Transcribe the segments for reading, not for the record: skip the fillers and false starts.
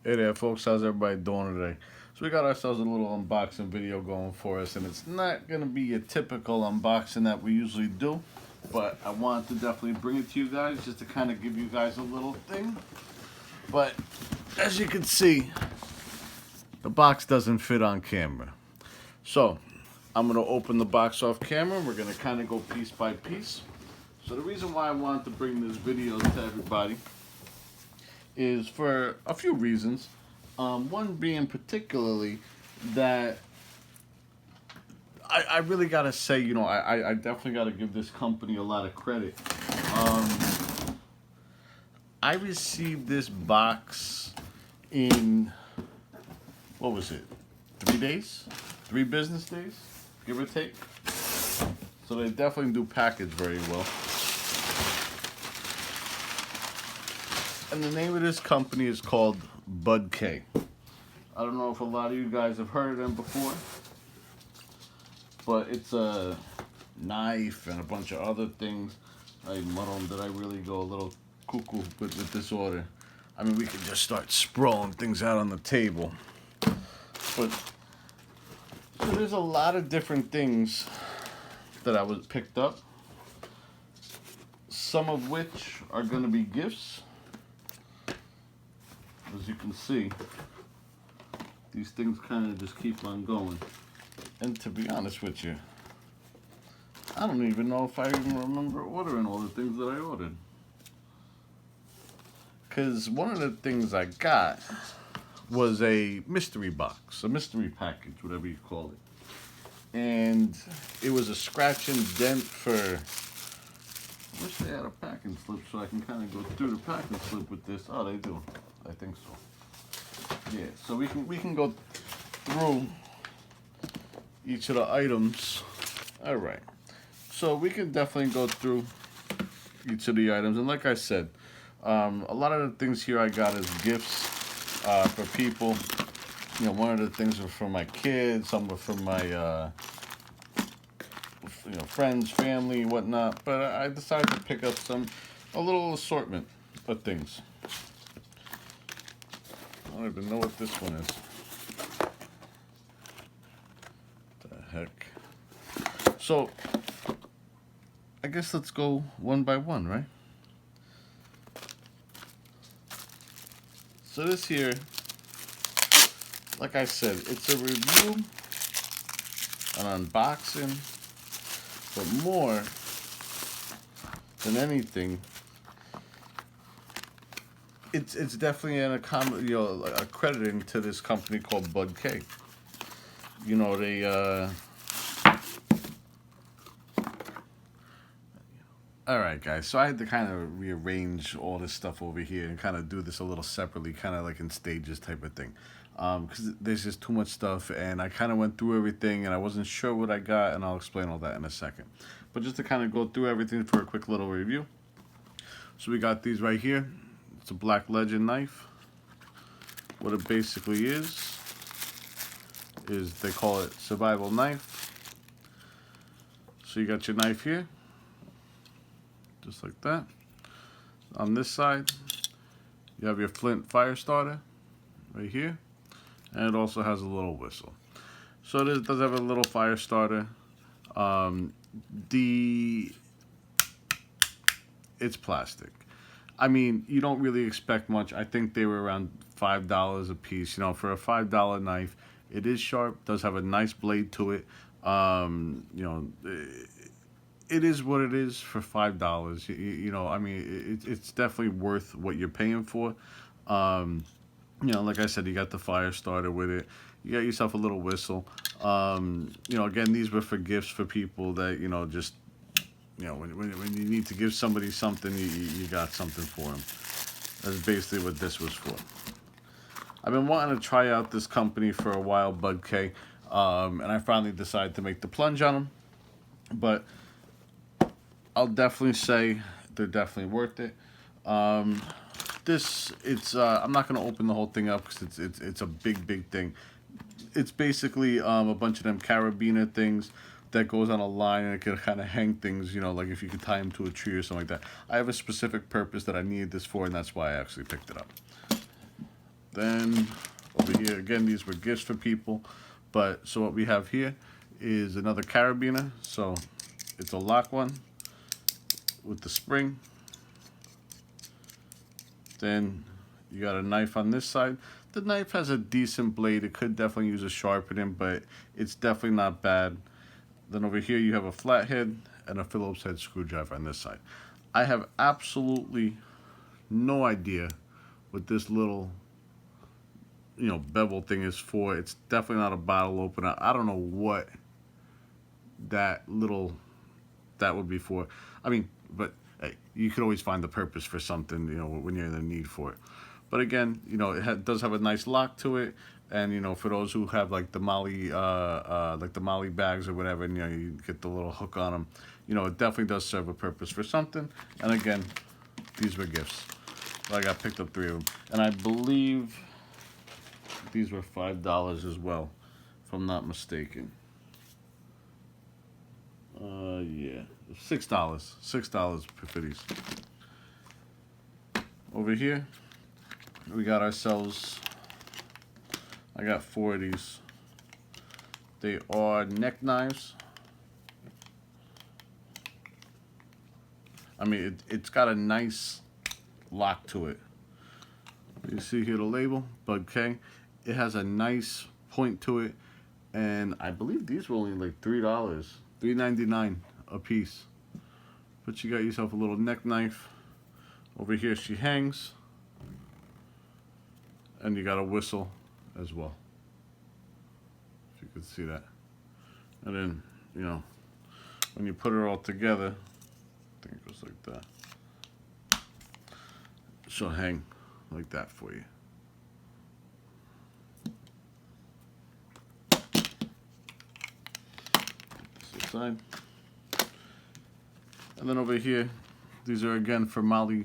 Hey there, folks. How's everybody doing today? So we got ourselves a little unboxing video going for us, and it's not going to be a typical unboxing that we usually do, but I wanted to definitely bring it to you guys just to kind of give you guys a little thing. But as you can see, the box doesn't fit on camera. So I'm going to open the box off camera, and we're going to kind of go piece by piece. So the reason why I wanted to bring this video to everybody is for a few reasons. One being particularly that I really gotta say, I definitely gotta give this company a lot of credit. Um, I received this box in, what was it, 3 days? 3 business days, give or take. So they definitely do package very well. And the name of this company is called Bud K. I don't know if a lot of you guys have heard of them before, but it's a knife and a bunch of other things. I muddled that I really go a little cuckoo with this order. I mean, we could just start sprawling things out on the table. But so there's a lot of different things that I was picked up. Some of which are going to be gifts. As you can see, these things kind of just keep on going. And to be honest with you, I don't even know if I even remember ordering all the things that I ordered. Because one of the things I got was a mystery box, a mystery package, whatever you call it. And it was a scratch and dent for... I wish they had a packing slip so I can kind of go through the packing slip with this. Oh, they do. I think so. Yeah, so we can go through each of the items. All right. So we can definitely go through each of the items. And like I said, a lot of the things here I got as gifts for people. One of the things were for my kids. Some were for my friends, family, whatnot. But I decided to pick up a little assortment of things. I don't even know what this one is. What the heck? So, I guess let's go one by one, right? So this here, like I said, it's a review, an unboxing, but more than anything, it's definitely a crediting to this company called Bud K. They all right, guys. So I had to kind of rearrange all this stuff over here and kind of do this a little separately, kind of like in stages type of thing. Because there's just too much stuff, and I kind of went through everything, and I wasn't sure what I got, and I'll explain all that in a second. But just to kind of go through everything for a quick little review. So we got these right here. It's a Black Legend knife. What it basically is they call it survival knife. So you got your knife here, just like that. On this side, you have your flint fire starter right here, and it also has a little whistle. So it does have a little fire starter. It's plastic. I mean, you don't really expect much. I think they were around $5 a piece. For a $5 knife, it is sharp. Does have a nice blade to it. It is what it is for $5. I mean, it's definitely worth what you're paying for. Like I said, you got the fire starter with it. You got yourself a little whistle. Again, these were for gifts for people that, just, when you need to give somebody something, you got something for them. That's basically what this was for. I've been wanting to try out this company for a while, Bud K, and I finally decided to make the plunge on them. But I'll definitely say they're definitely worth it. I'm not going to open the whole thing up because it's a big thing. It's basically a bunch of them carabiner things that goes on a line, and it can kind of hang things, like if you could tie them to a tree or something like that. I have a specific purpose that I needed this for, and that's why I actually picked it up. Then over here, again, these were gifts for people. But so what we have here is another carabiner. So it's a lock one with the spring. Then you got a knife on this side. The knife has a decent blade. It could definitely use a sharpening, but it's definitely not bad. Then over here you have a flathead and a Phillips head screwdriver on this side. I have absolutely no idea what this little, bevel thing is for. It's definitely not a bottle opener. I don't know what that would be for. I mean, but hey, you could always find the purpose for something, when you're in the need for it. But again, it does have a nice lock to it, and for those who have like the Molly bags or whatever, and you get the little hook on them, it definitely does serve a purpose for something. And again, these were gifts. I got picked up 3 of them, and I believe these were $5 as well, if I'm not mistaken. Yeah, $6 for these. Over here, we got ourselves, I got 4 of these. They are neck knives. I mean, it's got a nice lock to it. You see here the label, Bug K. It has a nice point to it, and I believe these were only like $3, $3.99 a piece. But you got yourself a little neck knife. Over here she hangs, and you got a whistle as well, if you could see that. And then, when you put it all together, I think it goes like that. She'll hang like that for you. This side. And then over here, these are again for the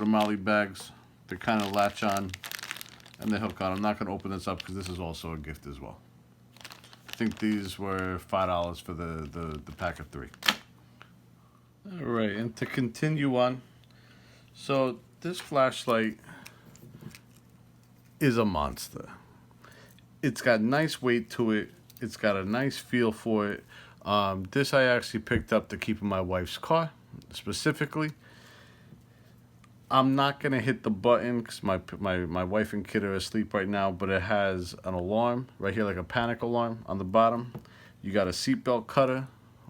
Molly bags. They kind of latch on and they hook on. I'm not going to open this up because this is also a gift as well. I think these were $5 for the pack of 3. All right, and to continue on, so this flashlight is a monster. It's got nice weight to it. It's got a nice feel for it. This I actually picked up to keep in my wife's car, specifically. I'm not going to hit the button because my wife and kid are asleep right now, but it has an alarm right here, like a panic alarm on the bottom. You got a seatbelt cutter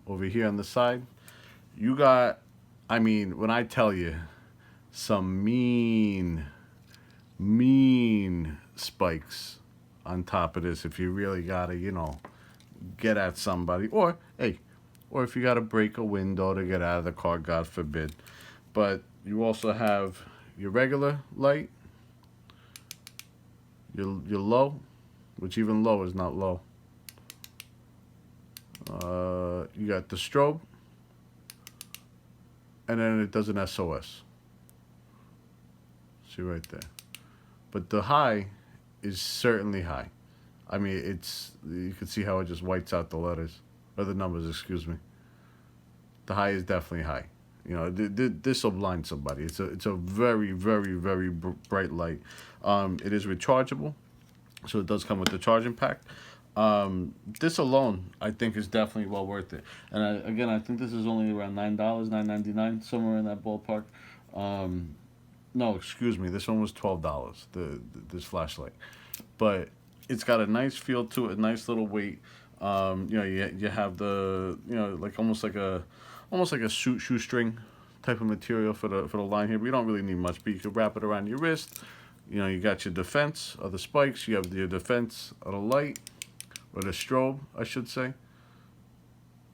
over here on the side. You got, I mean, when I tell you, some mean spikes on top of this if you really got to, get at somebody. Or, hey, or if you got to break a window to get out of the car, God forbid. But you also have your regular light, your low, which even low is not low. You got the strobe, and then it does an SOS. See right there. But the high is certainly high. I mean, you can see how it just whites out the letters, or the numbers, excuse me. The high is definitely high. This will blind somebody. It's a very, very, very bright light. It is rechargeable, so it does come with the charging pack. This alone, I think, is definitely well worth it. And I think this is only around $9, $9.99, somewhere in that ballpark. No, excuse me, this one was $12. This flashlight, but it's got a nice feel to it, a nice little weight. You have the like almost like a shoestring type of material for the line here. But you don't really need much, but you could wrap it around your wrist. You got your defense of the spikes. You have your defense of the light, or the strobe, I should say.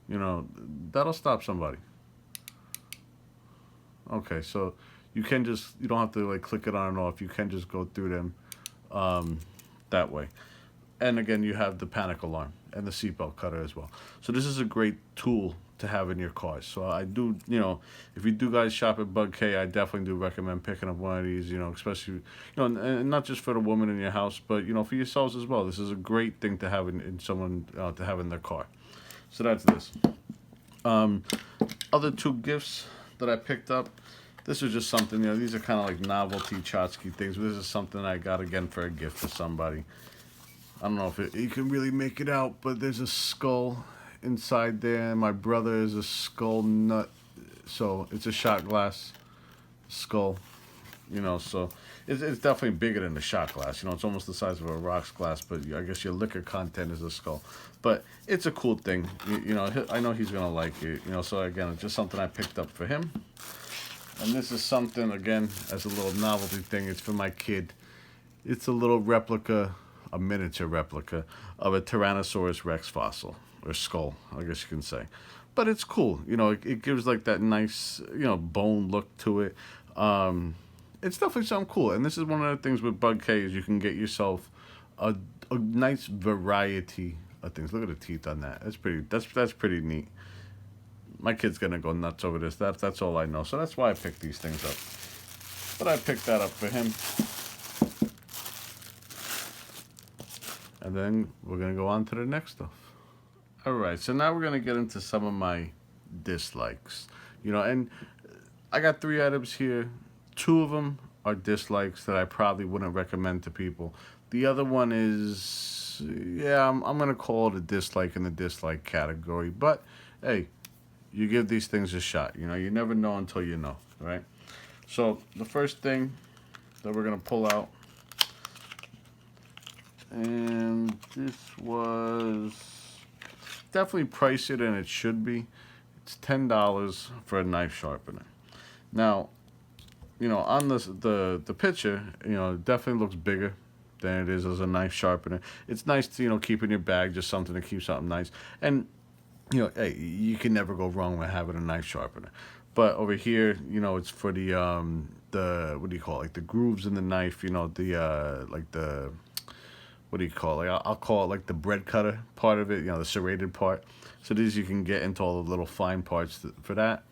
That'll stop somebody. Okay, so you don't have to like click it on and off. You can just go through them that way. And again, you have the panic alarm and the seatbelt cutter as well. So this is a great tool to have in your cars. So I do, if you do guys shop at Bug K, I definitely do recommend picking up one of these, especially, and not just for the woman in your house, but, for yourselves as well. This is a great thing to have in someone, to have in their car. So that's this. Other 2 gifts that I picked up This was just something, these are kind of like novelty tchotchke things. But this is something I got again for a gift for somebody. I don't know if you can really make it out, but there's a skull inside there. And my brother is a skull nut. So it's a shot glass skull, so it's definitely bigger than the shot glass. It's almost the size of a rocks glass, but I guess your liquor content is a skull. But it's a cool thing. I know he's going to like it. So again, it's just something I picked up for him. And this is something, again, as a little novelty thing. It's for my kid. It's a little replica, a miniature replica of a Tyrannosaurus Rex fossil, or skull, I guess you can say. But it's cool. It gives like that nice, bone look to it. It's definitely something cool. And this is one of the things with Bug K is you can get yourself a nice variety of things. Look at the teeth on that. That's pretty neat. My kid's gonna go nuts over this. That's all I know. So that's why I picked these things up. But I picked that up for him. And then we're gonna go on to the next stuff. Alright, so now we're gonna get into some of my dislikes. And I got 3 items here. 2 of them are dislikes that I probably wouldn't recommend to people. The other one is, I'm gonna call it a dislike in the dislike category. But hey, you give these things a shot. You never know until you know, right? So the first thing that we're gonna pull out, and this was definitely pricier than it should be. It's $10 for a knife sharpener. Now, on the picture, it definitely looks bigger than it is as a knife sharpener. It's nice to, keep in your bag, just something to keep something nice. And, hey, you can never go wrong with having a knife sharpener. But over here, it's for the what do you call it? Like the grooves in the knife, like the, what do you call it? I'll call it like the bread cutter part of it, the serrated part. So these you can get into all the little fine parts for that.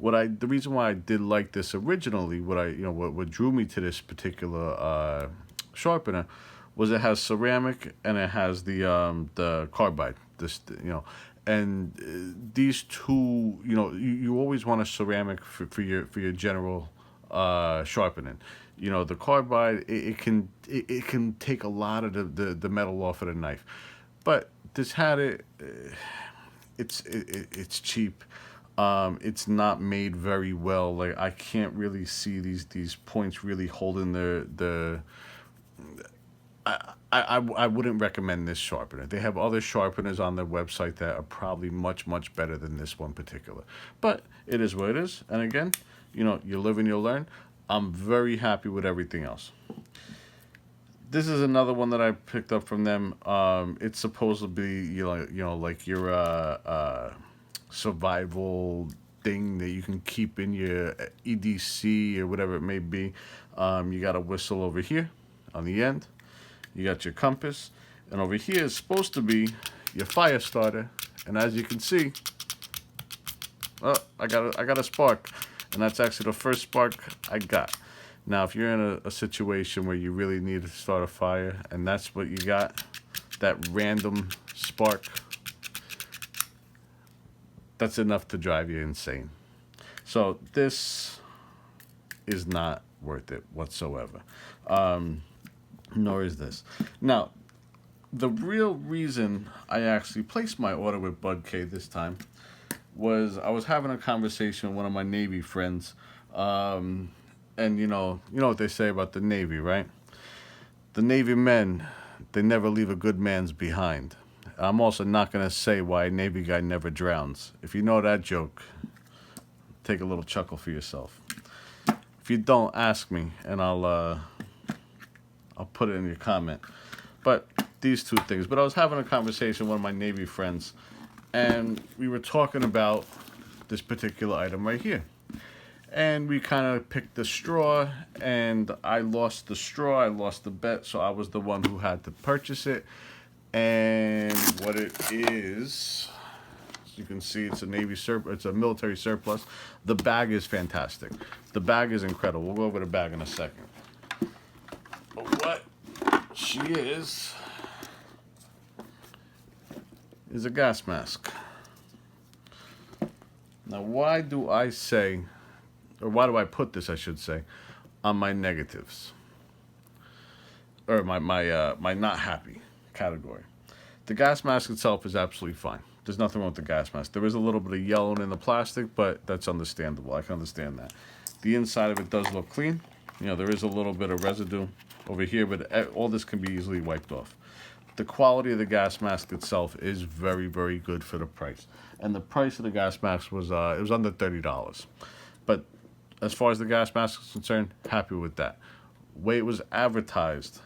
The reason why I did like this originally, what drew me to this particular sharpener, was it has ceramic and it has the carbide. And these two, you always want a ceramic for your general sharpening. The carbide, it can take a lot of the metal off of the knife, but this had it. It's cheap. It's not made very well. Like I can't really see these points really holding the. I wouldn't recommend this sharpener. They have other sharpeners on their website that are probably much better than this one particular. But it is what it is. And again, you live and you learn. I'm very happy with everything else. This is another one that I picked up from them. It's supposed to be like your survival thing that you can keep in your EDC or whatever it may be. You got a whistle over here on the end. You got your compass, and over here is supposed to be your fire starter. And as you can see, I got a spark, and that's actually the first spark I got. Now, if you're in a situation where you really need to start a fire, and that's what you got, that random spark, that's enough to drive you insane. So this is not worth it whatsoever. Nor is this. Now, the real reason I actually placed my order with Bug K this time was I was having a conversation with one of my Navy friends. And you know what they say about the Navy, right? The Navy men, they never leave a good man's behind. I'm also not going to say why a Navy guy never drowns. If you know that joke, take a little chuckle for yourself. If you don't, ask me, and I'll put it in your comment. But these two things. But I was having a conversation with one of my Navy friends, and we were talking about this particular item right here. And we kind of picked the straw, and I lost the straw. I lost the bet, so I was the one who had to purchase it. And what it is, as you can see, it's a it's a military surplus. The bag is fantastic. The bag is incredible. We'll go over the bag in a second. But what she is a gas mask. Now, why do I say or why do I put this, I should say, on my negatives, or my not happy category. The gas mask itself is absolutely fine. There's nothing wrong with the gas mask. There is a little bit of yellow in the plastic, but that's understandable. I can understand that. The inside of it does look clean. You know, there is a little bit of residue over here, but all this can be easily wiped off. The quality of the gas mask itself is very, very good for the price. And the price of the gas mask was it was under $30. But as far as the gas mask is concerned, happy with that. Way it was advertised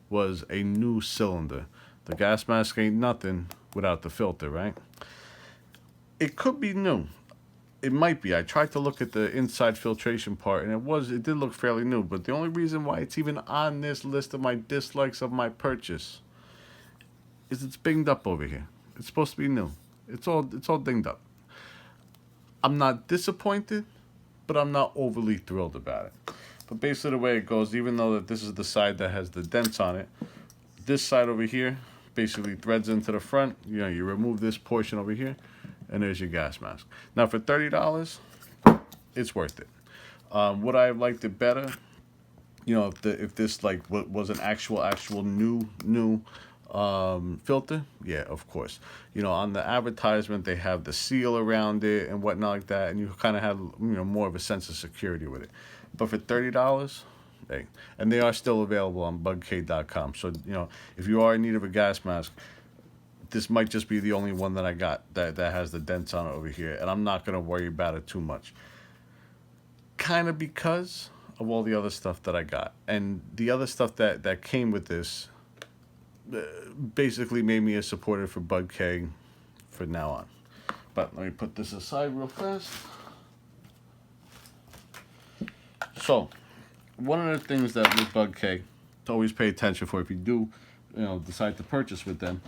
was a new cylinder. The gas mask ain't nothing without the filter, right? It could be new. It might be. I tried to look at the inside filtration part, and it did look fairly new. But the only reason why it's even on this list of my dislikes of my purchase is it's binged up over here. It's supposed to be new. It's all dinged up. I'm not disappointed, but I'm not overly thrilled about it. But basically the way it goes, even though that this is the side that has the dents on it, this side over here basically threads into the front. You know, you remove this portion over here, and there's your gas mask. Now for $30, it's worth it. Would I have liked it better? You know, if this like was an actual new filter, yeah, of course. You know, on the advertisement they have the seal around it and whatnot like that, and you kind of have, you know, more of a sense of security with it. But for $30, hey, and they are still available on bugk.com. So, you know, if you are in need of a gas mask, this might just be the only one that I got that has the dents on it over here, and I'm not gonna worry about it too much. Kind of because of all the other stuff that I got, and the other stuff that came with this basically made me a supporter for Bug K for now on. But let me put this aside real fast. So, one of the things that with Bug K to always pay attention for if you do, you know, decide to purchase with them,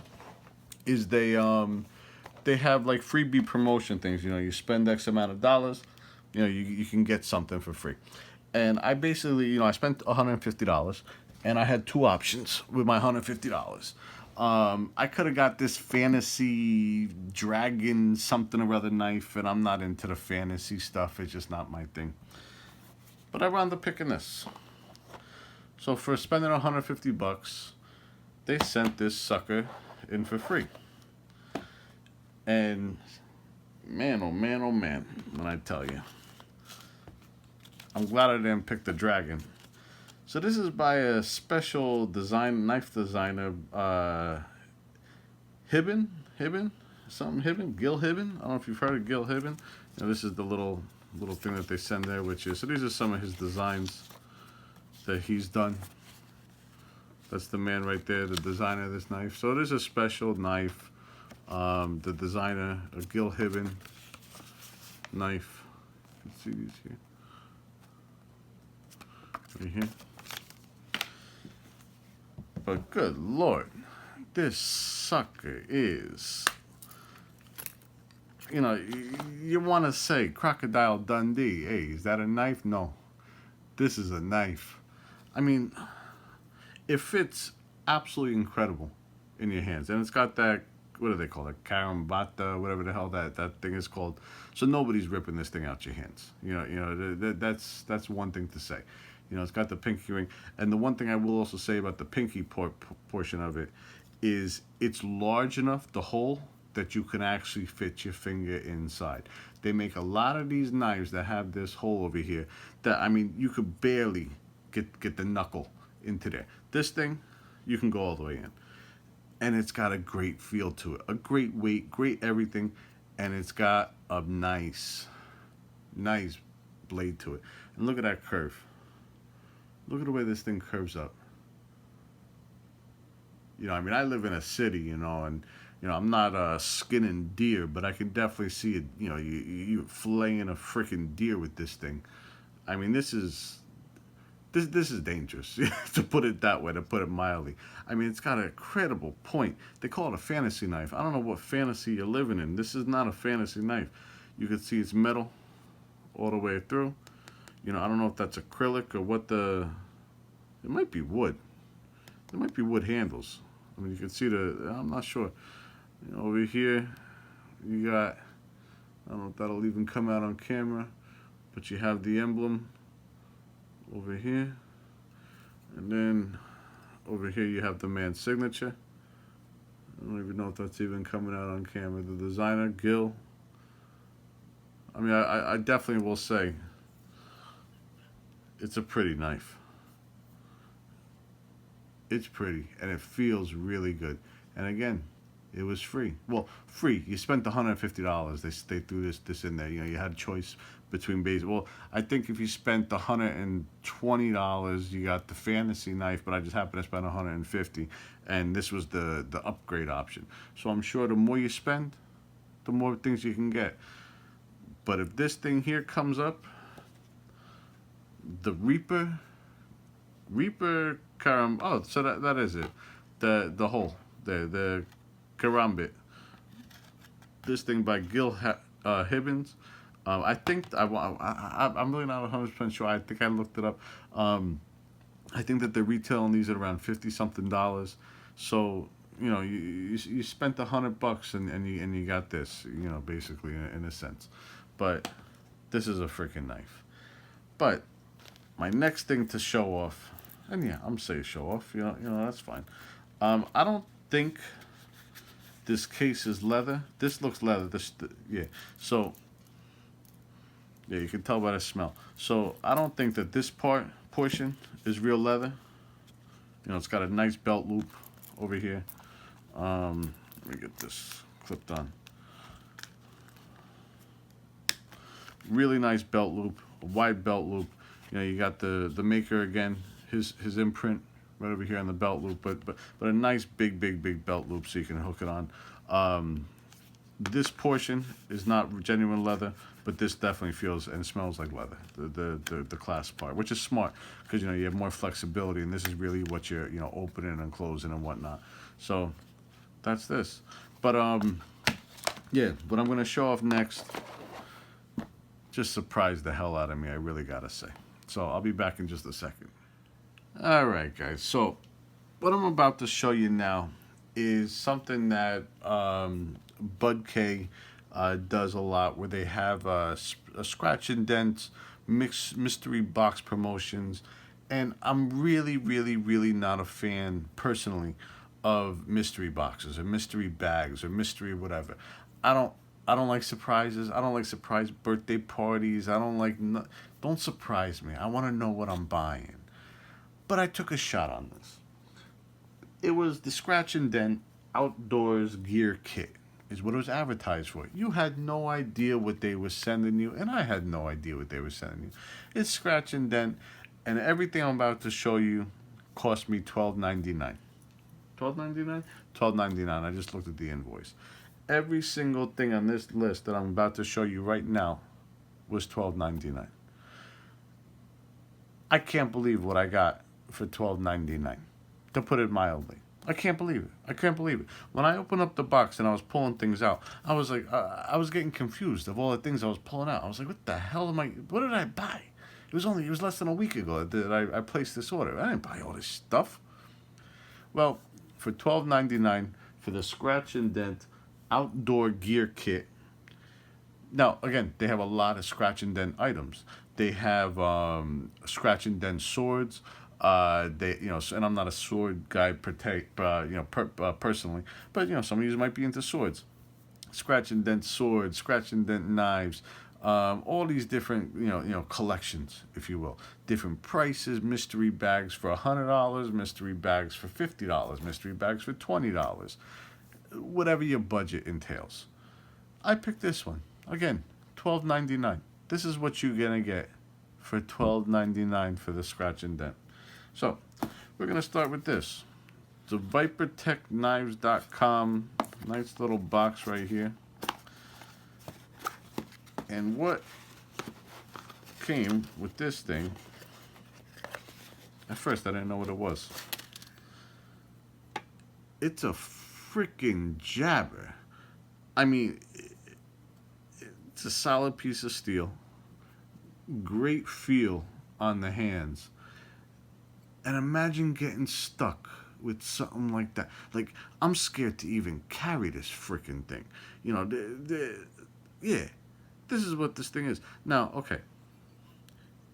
is they have like freebie promotion things. You know, you spend X amount of dollars, you know, you can get something for free. And I basically, you know, I spent $150, and I had two options with my $150. I could have got this fantasy dragon something or other knife, and I'm not into the fantasy stuff. It's just not my thing. But I wound up picking this. So for spending $150, they sent this sucker in for free. And man, oh man, oh man, when I tell you, I'm glad I didn't pick the dragon. So this is by a special knife designer, Gil Hibben. I don't know if you've heard of Gil Hibben. You know, this is the little thing that they send there, which is, so these are some of his designs that he's done. That's the man right there, the designer of this knife. So it is a special knife. The designer, a Gil Hibben knife. You can see these here. Right here. But good Lord, this sucker is, you know, you want to say Crocodile Dundee. Hey, is that a knife? No. This is a knife. I mean, it fits absolutely incredible in your hands. And it's got that, what do they call it? Carambata, whatever the hell that thing is called. So nobody's ripping this thing out your hands. You know, that's one thing to say. You know, it's got the pinky ring. And the one thing I will also say about the pinky portion of it is it's large enough, the hole, that you can actually fit your finger inside. They make a lot of these knives that have this hole over here that, I mean, you could barely get the knuckle into there. This thing, you can go all the way in. And it's got a great feel to it. A great weight, great everything. And it's got a nice blade to it. And look at that curve. Look at the way this thing curves up. You know, I mean, I live in a city, you know, and, you know, I'm not skinning deer, but I can definitely see it, you know, you filleting a freaking deer with this thing. I mean, this is dangerous, to put it that way, to put it mildly. I mean, it's got a credible point. They call it a fantasy knife. I don't know what fantasy you're living in. This is not a fantasy knife. You can see it's metal all the way through. You know, I don't know if that's acrylic or what it might be wood. There might be wood handles. I mean, you can see I'm not sure. You know, over here, you got, I don't know if that'll even come out on camera, But you have the emblem over here, and then over here you have the man's signature. I don't even know if that's even coming out on camera. The designer, Gil. I mean, I definitely will say it's a pretty knife. It's pretty, and it feels really good. And again, it was free. Well, free. You spent $150. They threw this in there. You know, you had a choice between base. Well, I think if you spent $120, you got the fantasy knife. But I just happened to spend $150, and this was the upgrade option. So I'm sure the more you spend, the more things you can get. But if this thing here comes up, the Reaper Karam. Oh, so that is it. The hole. The Karambit. This thing by Gil Hibbins. I think I'm really not 100% sure. I think I looked it up. I think that they're retailing these at around $50 something. So you know you spent $100 and you got this. You know, basically in a sense. But this is a freaking knife. But my next thing to show off, and yeah, I'm saying show off. You know that's fine. I don't think this case is leather. This looks leather. Yeah. So yeah, you can tell by the smell. So I don't think that this portion is real leather. You know, it's got a nice belt loop over here. Let me get this clipped on. Really nice belt loop, a wide belt loop. You know, you got the maker again, his imprint right over here on the belt loop, but a nice big belt loop so you can hook it on. This portion is not genuine leather, but this definitely feels and smells like leather. The clasp part, which is smart because you know you have more flexibility, and this is really what you're opening and closing and whatnot. So that's this. But yeah, what I'm gonna show off next just surprised the hell out of me, I really gotta say. So I'll be back in just a second. Alright guys, so what I'm about to show you now is something that Bud K does a lot, where they have a scratch and dent mystery box promotions, and I'm really not a fan personally of mystery boxes or mystery bags or mystery whatever. I don't like surprises. I don't like surprise birthday parties. I don't like... Don't surprise me. I want to know what I'm buying. But I took a shot on this. It was the Scratch and Dent Outdoors Gear Kit is what it was advertised for. You had no idea what they were sending you, and I had no idea what they were sending you. It's Scratch and Dent, and everything I'm about to show you cost me $12.99. $12.99? $12.99. I just looked at the invoice. Every single thing on this list that I'm about to show you right now was $12.99. I can't believe what I got for $12.99, to put it mildly. I can't believe it. I can't believe it. When I opened up the box and I was pulling things out, I was like, I was getting confused of all the things I was pulling out. I was like, what the hell what did I buy? It was less than a week ago that I placed this order. I didn't buy all this stuff. Well, for $12.99 for the Scratch and Dent Outdoor Gear Kit. Now, again, they have a lot of scratch and dent items. They have scratch and dent swords. And I'm not a sword guy personally, but some of you might be into swords. Scratch and dent swords, scratch and dent knives, all these different collections, if you will, different prices. Mystery bags for $100, mystery bags for $50, mystery bags for $20. Whatever your budget entails. I picked this one. Again, $12.99. This is what you're going to get for $12.99 for the Scratch and Dent. So, we're going to start with this. The ViperTechKnives.com. Nice little box right here. And what came with this thing, at first I didn't know what it was. It's a freaking jabber. I mean, it's a solid piece of steel. Great feel on the hands. And imagine getting stuck with something like that. Like, I'm scared to even carry this freaking thing. Yeah, this is what this thing is. Now, okay,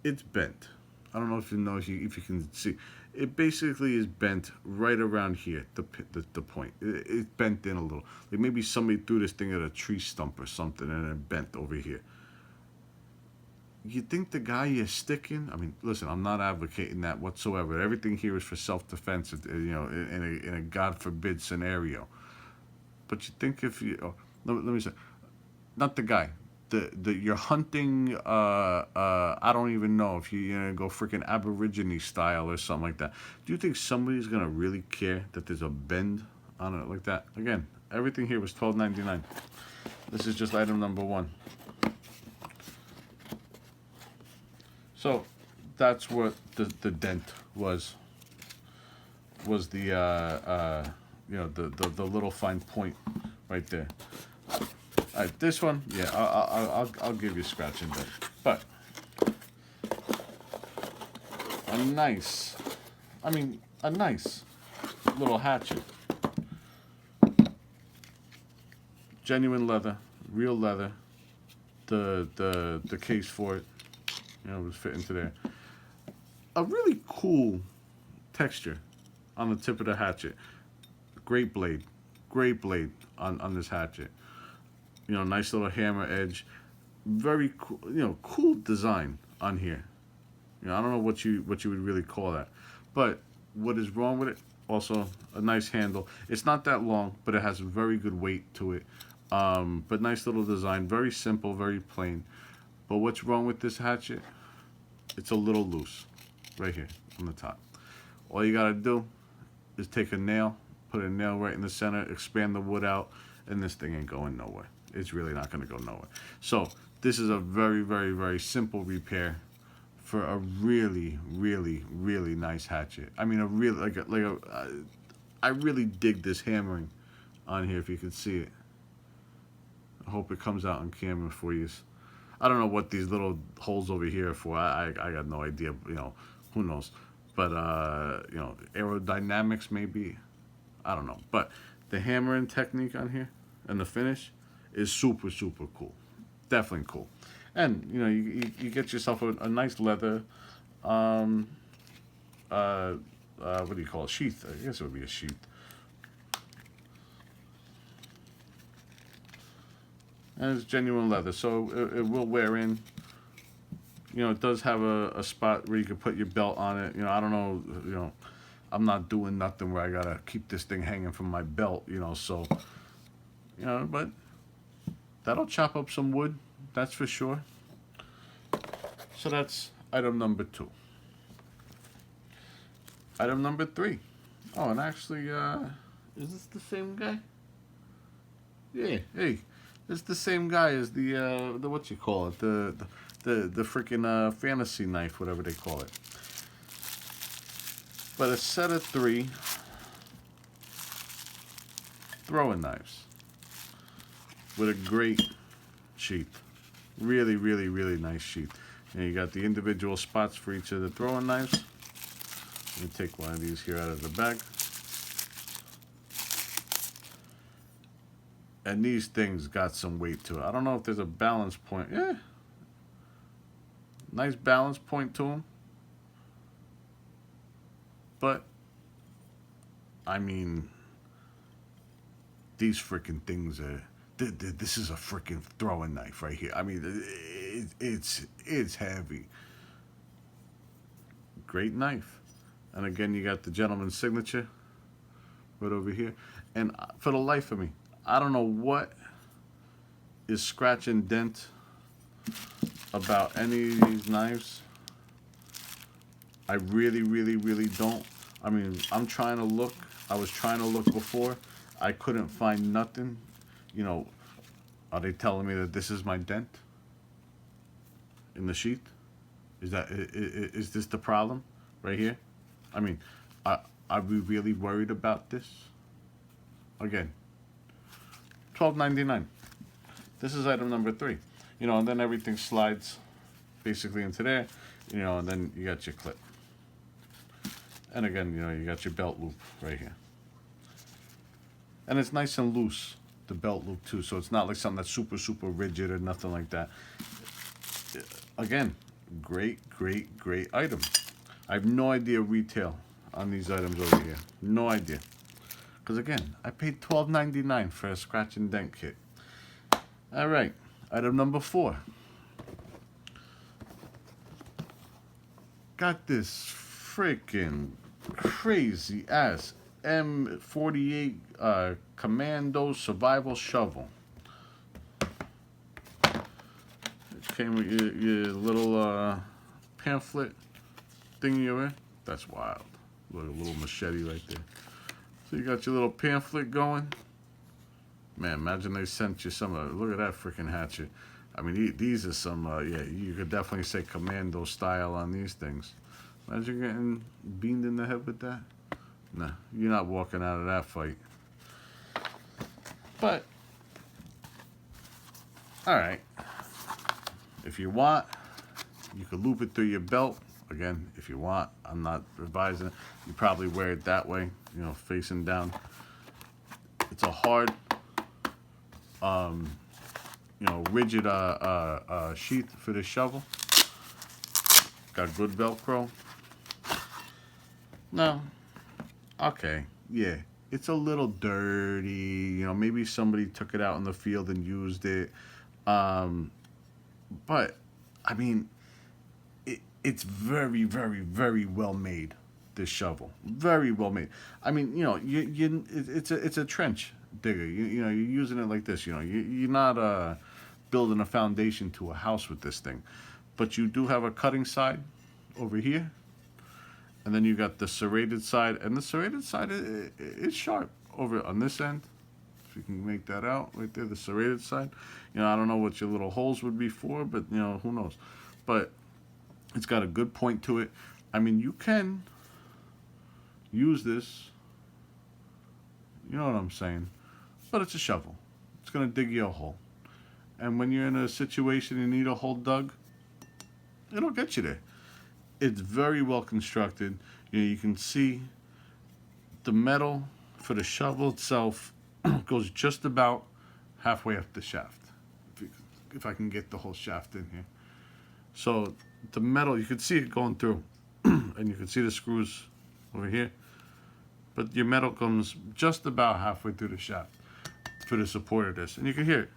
it's bent. I don't know if you know if you can see. It basically is bent right around here, the point. It's bent in a little. Like maybe somebody threw this thing at a tree stump or something and it bent over here. You think the guy you're sticking? I mean, listen, I'm not advocating that whatsoever. Everything here is for self-defense, you know, in a God forbid scenario. But you think if you, let me say, not the guy, you're hunting. I don't even know if you're gonna go freaking Aborigine style or something like that. Do you think somebody's gonna really care that there's a bend on it like that? Again, everything here was $12.99. This is just item number one. So that's what the dent was the you know, the little fine point right there. All right, this one, yeah, I'll give you scratch and dent, but a nice little hatchet, genuine leather, real leather. The case for it, you know, was fit into there. A really cool texture on the tip of the hatchet. Great blade on this hatchet. You know, nice little hammer edge. Very cool, you know, cool design on here. You know, I don't know what you would really call that. But what is wrong with it? Also, a nice handle. It's not that long, but it has very good weight to it. But nice little design. Very simple, very plain. But what's wrong with this hatchet? It's a little loose. Right here on the top. All you gotta do is take a nail, put a nail right in the center, expand the wood out, and this thing ain't going nowhere. It's really not gonna go nowhere. So this is a very, very, very simple repair for a really, really, really nice hatchet. I mean, a really I really dig this hammering on here. If you can see it, I hope it comes out on camera for you. I don't know what these little holes over here are for. I got no idea. You know, who knows? But you know, aerodynamics maybe. I don't know. But the hammering technique on here and the finish is super, super cool. Definitely cool. And you know, you get yourself a nice leather. What do you call it? Sheath. I guess it would be a sheath. And it's genuine leather, so it will wear in. You know, it does have a spot where you can put your belt on it. You know, I don't know, you know, I'm not doing nothing where I gotta keep this thing hanging from my belt, you know, so, you know, but that'll chop up some wood, that's for sure. So that's item number 2. Item number 3. Oh, and actually, is this the same guy? Yeah, hey, it's the same guy as the what you call it, the freaking fantasy knife, whatever they call it. But a set of 3 throwing knives with a great sheath. Really, really, really nice sheath. And you got the individual spots for each of the throwing knives. Let me take one of these here out of the bag. And these things got some weight to it. I don't know if there's a balance point. Yeah. Nice balance point to them. But, I mean, these freaking things are... This is a freaking throwing knife right here. I mean, it's heavy. Great knife. And again, you got the gentleman's signature right over here. And for the life of me, I don't know what is scratch and dent about any of these knives. I really, really, really don't. I mean, I'm trying to look. I was trying to look before. I couldn't find nothing. You know, are they telling me that this is my dent in the sheath? Is this the problem right here? I mean, are we really worried about this? Again, $12.99. This is item number 3. You know, and then everything slides basically into there. You know, and then you got your clip. And again, you know, you got your belt loop right here. And it's nice and loose, the belt loop too, so it's not like something that's super, super rigid or nothing like that. Again, great, great, great item. I have no idea retail on these items over here. No idea. Because again, I paid $12.99 for a scratch and dent kit. Alright, item number 4. Got this freaking crazy ass M48 Commando survival shovel. It came with your little pamphlet thing you're in. That's wild. Look, a little machete right there. So you got your little pamphlet going. Man, imagine they sent you some. Look at that freaking hatchet. I mean, these are some. Yeah, you could definitely say Commando style on these things. Imagine getting beamed in the head with that. Nah, you're not walking out of that fight. But, all right. If you want, you could loop it through your belt. Again, if you want, I'm not advising it. You probably wear it that way, you know, facing down. It's a hard, you know, rigid sheath for the shovel. Got good Velcro. No, okay, yeah, it's a little dirty. You know, maybe somebody took it out in the field and used it. But I mean, it's very, very, very well made. This shovel, very well made. I mean, you know, it's a trench digger. You know, you're using it like this. You know, you're not building a foundation to a house with this thing, but you do have a cutting side over here, and then you got the serrated side, and the serrated side is sharp over on this end. If you can make that out right there, the serrated side. You know, I don't know what your little holes would be for, but you know, who knows? But it's got a good point to it. I mean, you can use this, you know what I'm saying, but it's a shovel. It's gonna dig you a hole, and when you're in a situation you need a hole dug, it'll get you there. It's very well constructed. You know, you can see the metal for the shovel itself goes just about halfway up the shaft, if I can get the whole shaft in here. So the metal, you can see it going through and you can see the screws over here, but your metal comes just about halfway through the shaft for the support of this, and you can hear it.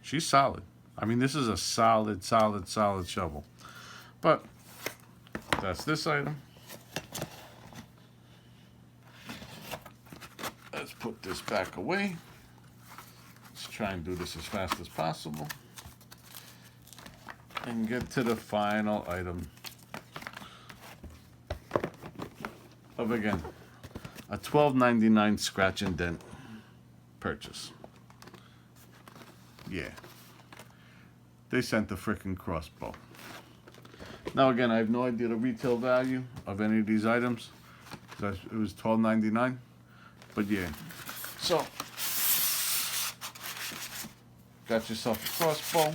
She's solid. I mean, this is a solid shovel. But that's this item. Let's put this back away. Let's try and do this as fast as possible and get to the final item of, again, a $12.99 scratch and dent purchase. Yeah, they sent the freaking crossbow. Now again, I have no idea the retail value of any of these items. It was $12.99, but yeah. So got yourself a crossbow.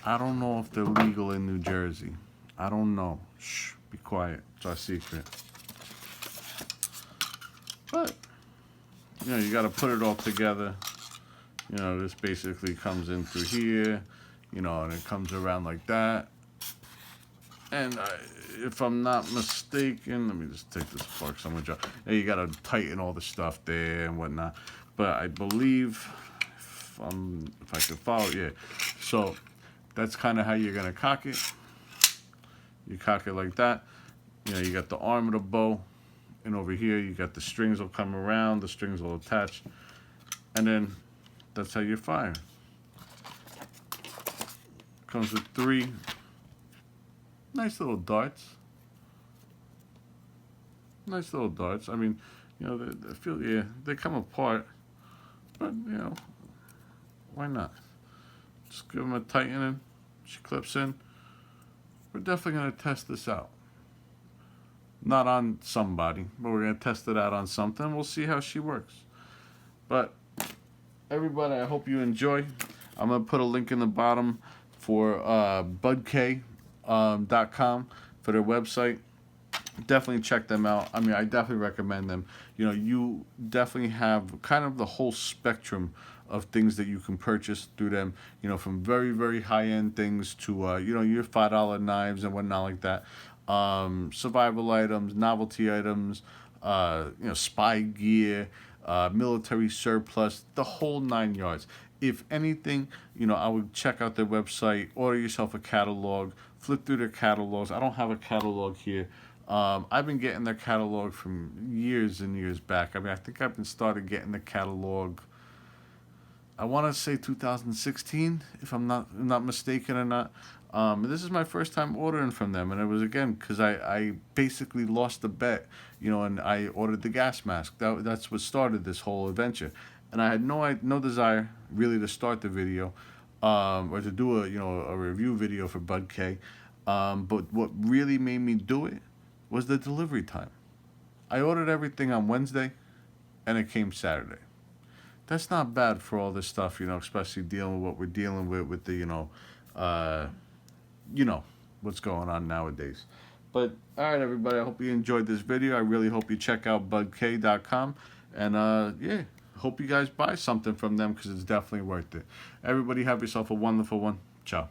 I don't know if they're legal in New Jersey. I don't know. Shh, be quiet. It's our secret. But, you know, you got to put it all together. You know, this basically comes in through here, you know, and it comes around like that. And if I'm not mistaken, let me just take this apart because I'm going to drop. You got to tighten all the stuff there and whatnot. But I believe, if I can follow, yeah. So that's kind of how you're going to cock it. You cock it like that. You know, you got the arm of the bow. And over here, you got the strings will come around. The strings will attach. And then that's how you fire. Comes with 3 nice little darts. Nice little darts. I mean, you know, they feel, yeah, they come apart. But, you know, why not? Just give them a tightening. She clips in. We're definitely going to test this out. Not on somebody, but we're going to test it out on something. We'll see how she works. But, everybody, I hope you enjoy. I'm going to put a link in the bottom for budk.com for their website. Definitely check them out. I mean, I definitely recommend them. You know, you definitely have kind of the whole spectrum of things that you can purchase through them, from very, very high-end things to, your $5 knives and whatnot like that. Survival items, novelty items, spy gear, military surplus, the whole 9 yards. If anything, I would check out their website, order yourself a catalog, flip through their catalogs. I don't have a catalog here. I've been getting their catalog from years and years back. I mean, I think I've been started getting the catalog, I want to say 2016, if I'm not mistaken or not. This is my first time ordering from them, and it was again because I basically lost the bet, and I ordered the gas mask. That's what started this whole adventure, and I had no desire really to start the video, or to do a review video for Bud K. But what really made me do it was the delivery time. I ordered everything on Wednesday, and it came Saturday. That's not bad for all this stuff, especially dealing with what we're dealing with the, what's going on nowadays. But, all right, everybody, I hope you enjoyed this video. I really hope you check out budk.com. And, yeah, hope you guys buy something from them because it's definitely worth it. Everybody have yourself a wonderful one. Ciao.